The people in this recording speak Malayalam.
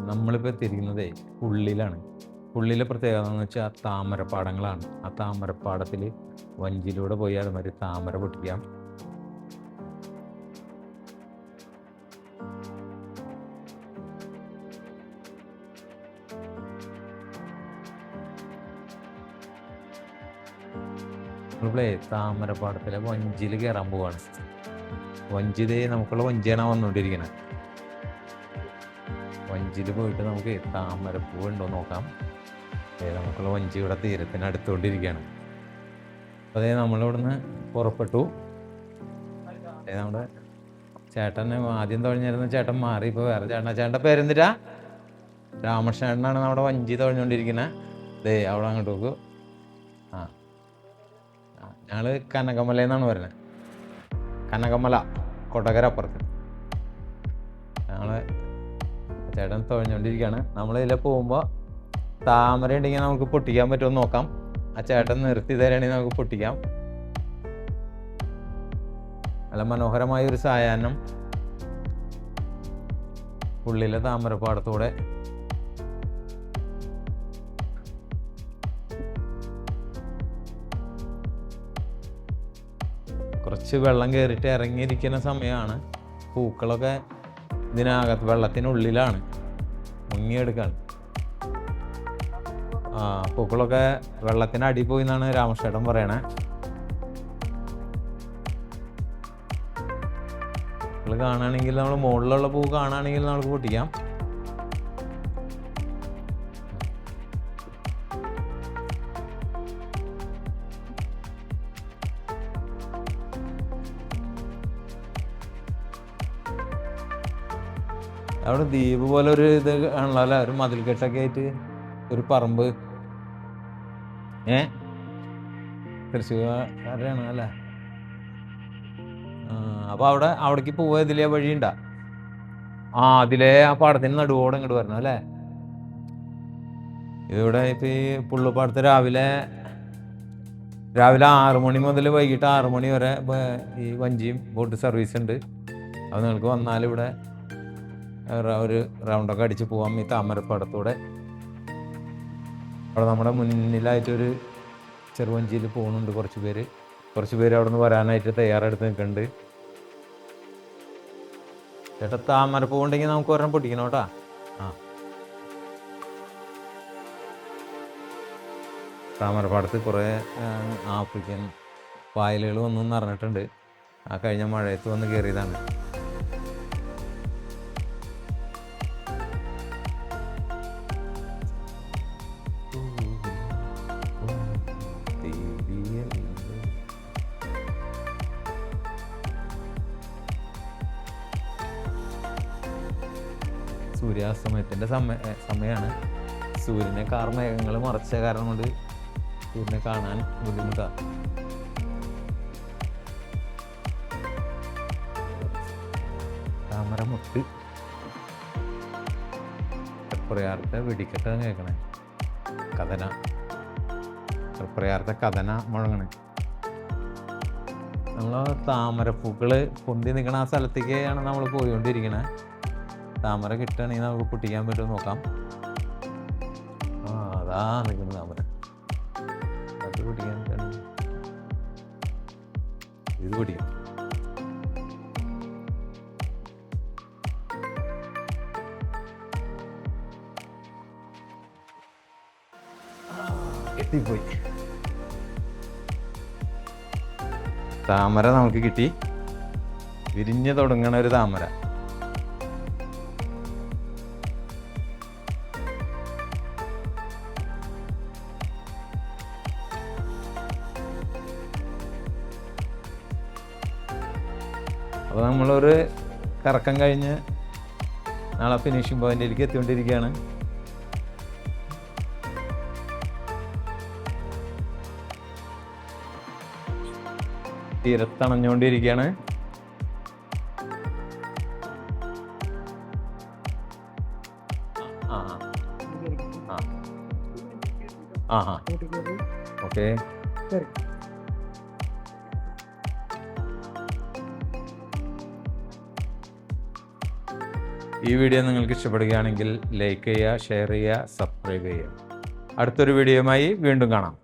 നമ്മളിപ്പോൾ എത്തിയിരിക്കുന്നതേ ഉള്ളിലാണ്. ഉള്ളിലെ പ്രത്യേകത എന്ന് വെച്ചാൽ താമരപ്പാടങ്ങളാണ്. ആ താമരപ്പാടത്തിൽ വഞ്ചിയിലൂടെ പോയി അതുമാതിരി താമര പൊട്ടിക്കാം. നമ്മളിപ്പോഴേ താമരപ്പാടത്തിലെ വഞ്ചിയിൽ കയറാൻ പോവാണ്. വഞ്ചിതേ നമുക്കുള്ള വഞ്ചിയാണ് വന്നുകൊണ്ടിരിക്കുന്നത്. വഞ്ചിയിൽ പോയിട്ട് നമുക്ക് താമരപ്പൂ ഉണ്ടോ നോക്കാം. നമുക്കുള്ള വഞ്ചി ഇവിടെ തീരത്തിന് അടുത്തുകൊണ്ടിരിക്കുകയാണ്. അപ്പോൾ അതേ നമ്മളിവിടുന്ന് പുറപ്പെട്ടു. നമ്മുടെ ചേട്ടൻ ആദ്യം തുഴഞ്ഞിരുന്ന ചേട്ടൻ മാറി ഇപ്പോൾ വേറെ ചേട്ടൻ്റെ പേരെന്തിരാ? രാമകൃഷ്ണേട്ടനാണ് നമ്മുടെ വഞ്ചി തുഴഞ്ഞുകൊണ്ടിരിക്കുന്നത്. ദേ അവിടെ അങ്ങോട്ട് നോക്കൂ. ഞങ്ങൾ കനകമല എന്നാണ് പറയുന്നത്. കനകമല കൊടകര അപ്പുറത്ത്. ഞങ്ങൾ ചേട്ടൻ തുഴഞ്ഞുകൊണ്ടിരിക്കുകയാണ്. നമ്മളിതിൽ പോകുമ്പോൾ താമര ഉണ്ടെങ്കിൽ നമുക്ക് പൊട്ടിക്കാൻ പറ്റുമെന്ന് നോക്കാം. ആ ചേട്ടൻ നിർത്തി തരാണെങ്കിൽ നമുക്ക് പൊട്ടിക്കാം. നല്ല മനോഹരമായ ഒരു സായാഹ്നം ഉള്ളിലെ താമരപ്പാടത്തൂടെ. കുറച്ച് വെള്ളം കയറിയിട്ട് ഇറങ്ങിയിരിക്കുന്ന സമയമാണ്. പൂക്കളൊക്കെ ഇതിനകത്ത് വെള്ളത്തിനുള്ളിലാണ്, മുങ്ങിയെടുക്കാണ്. പൂക്കളൊക്കെ വെള്ളത്തിനടി പോയി എന്നാണ് രാമകൃഷ്ണേട്ടൻ പറയണേ. പൂക്കൾ കാണുകയാണെങ്കിൽ നമ്മൾ മുകളിലുള്ള പൂ കാണുകയാണെങ്കിൽ നമുക്ക് പൊട്ടിക്കാം. അവിടെ ദ്വീപ് പോലെ ഒരു ഇത് ആണല്ലോ അല്ലേ, ഒരു മതിൽക്കെട്ടൊക്കെ ആയിട്ട് ഒരു പറമ്പ്. തൃശ്ശൂർക്കാരാണ് അല്ലേ? അപ്പോൾ അവിടേക്ക് പോവാ. ഇതിലേ വഴിയുണ്ടാ? അതിലേ ആ പാടത്തിന് നടുവോടെ ഇങ്ങോട്ട് വരണം അല്ലേ? ഇതിവിടെ ഇപ്പം ഈ പുള്ളുപ്പാടത്ത് രാവിലെ 6 മണി മുതൽ വൈകിട്ട് 6 മണി വരെ ഈ വഞ്ചിയും ബോട്ട് സർവീസ് ഉണ്ട്. അപ്പോൾ നിങ്ങൾക്ക് വന്നാൽ ഇവിടെ ഒരു റൗണ്ടൊക്കെ അടിച്ച് പോവാം ഈ താമരപ്പാടത്തൂടെ. അവിടെ നമ്മുടെ മുന്നിലായിട്ടൊരു ചെറുവഞ്ചിയിൽ പോകുന്നുണ്ട് കുറച്ച് പേര് അവിടെ നിന്ന് വരാനായിട്ട് തയ്യാറെടുത്ത് നിൽക്കുന്നുണ്ട്. ചേട്ടാ താമരപ്പൂ ഉണ്ടെങ്കിൽ നമുക്ക് ഒരെണ്ണം പൊട്ടിക്കണം കേട്ടാ. താമരപ്പാടത്ത് കുറേ ആഫ്രിക്കൻ പായലുകൾ വന്നു നിറഞ്ഞിട്ടുണ്ട്. ആ കഴിഞ്ഞ മഴയത്ത് വന്ന് കയറിയതാണ്. സൂര്യാസ്തമയത്തിൻ്റെ സമയമാണ്. സൂര്യനെ കാർമേഘങ്ങൾ മറച്ച കാരണം കൊണ്ട് സൂര്യനെ കാണാൻ ബുദ്ധിമുട്ടാണ്. താമരമുട്ട് പ്രയാർത്തെ വെടിക്കെട്ടാണ് കേൾക്കണേ. പ്രയാർത്തെ കഥന മുഴങ്ങണേ. നമ്മൾ താമരപ്പൂക്കൾ പൊന്തി നിൽക്കണ ആ സ്ഥലത്തേക്കാണ് നമ്മൾ പോയിക്കൊണ്ടിരിക്കണേ. താമര കിട്ടുകയാണെങ്കിൽ നമുക്ക് പൊട്ടിക്കാൻ പറ്റുമോ നോക്കാം. അതാ നിൽക്കുന്നത് താമര. അത് പൊട്ടിക്കാൻ ഇത് പൊട്ടിക്കാം. എത്തിപ്പോയി. താമര നമുക്ക് കിട്ടി. വിരിഞ്ഞു തുടങ്ങണ ഒരു താമര. അപ്പോൾ നമ്മളൊരു കറക്കം കഴിഞ്ഞ് നാളെ ഫിനിഷിംഗ് പോയിന്റിലേക്ക് എത്തിക്കൊണ്ടിരിക്കുകയാണ്. തീരത്തണഞ്ഞുകൊണ്ടിരിക്കുകയാണ്. ഓക്കെ. ഈ വീഡിയോ നിങ്ങൾക്ക് ഇഷ്ടപ്പെടുകയാണെങ്കിൽ ലൈക്ക് ചെയ്യുക, ഷെയർ ചെയ്യുക, സബ്സ്ക്രൈബ് ചെയ്യുക. അടുത്തൊരു വീഡിയോയുമായി വീണ്ടും കാണാം.